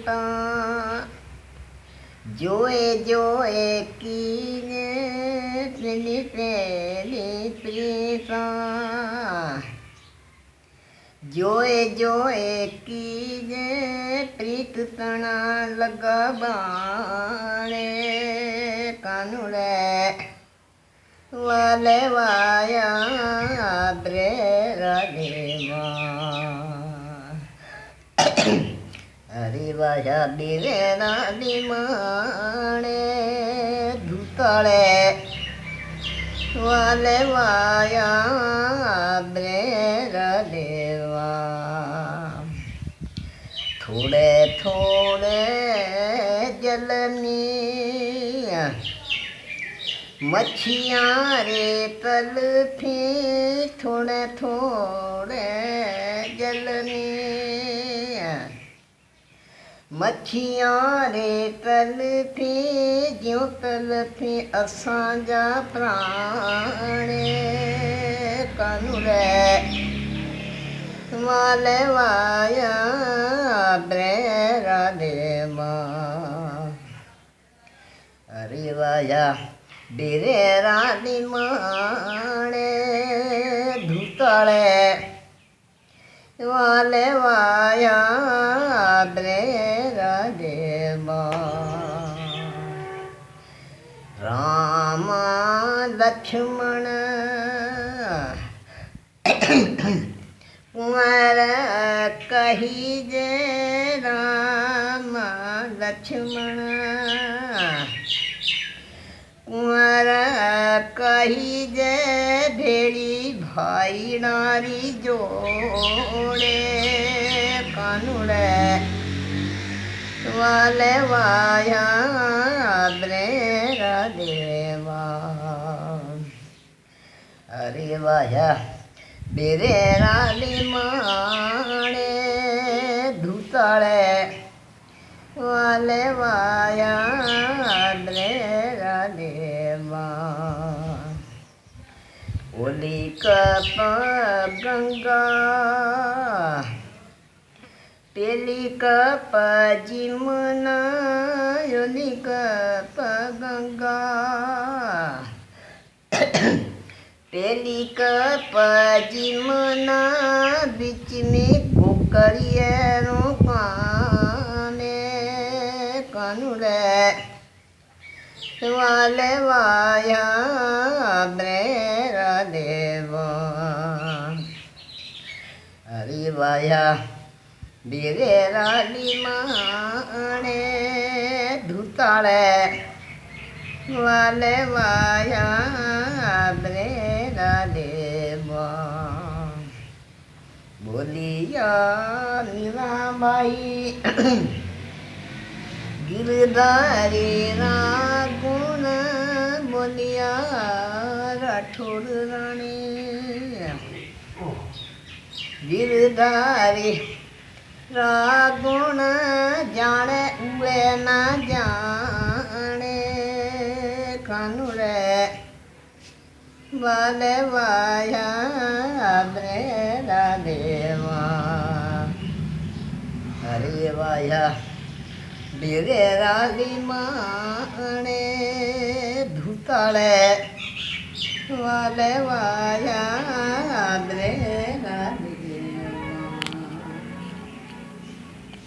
प्रीता जोए जोए कीने प्रेली प्रेली प्रीता जोए जोए कीने प्रीत तना लगा बाणे कानूड़े वाले वाया ब्रे राधेवा हरी वाया बिरे राधी माणे धूताले वाले वाया ब्रे राधेवा थोड़े थोड़े जलनी मच्छियाँ रे तलफी थोड़े थोड़े जलनी मच्छियाँ रे तलफी ज्यों तलफी असांजा प्राणे कानूरे वाले वाया ब्रेरा देवा हरि वाया बिरे रानी माणे धूताले वाले वाया ब्रेरा देवा राम लक्ष्मण कुंवर कही जे राम लक्ष्मण कुंवर कही जे भेड़ी भाई नारी जोड़े कानूड़े वाले वाया ब्रेरा देवा हरे वाया बिरे रानी माणे धूताले वाले वाया ब्रेरा देवा ओली कप गंगा पेली कप जिमुना ओली कप गंगा पेली कप जिमुना बीच में कोकरियरो पाने कानूरे वाले वाया ब्रेरा देवा हरि वाया बिरे रानी माणे धूताले वाले वाया ब्रेरा देवा बोलिया मीराबाई गिरधारी रागुण बोलिया राठौड़ रानी गिरधारी रागुण जाने उए ना जाने कानूरे वाले वाया ब्रेरा देवा हरे वाया बिरे रानी माणे धूताले वाले वाया ब्रेरा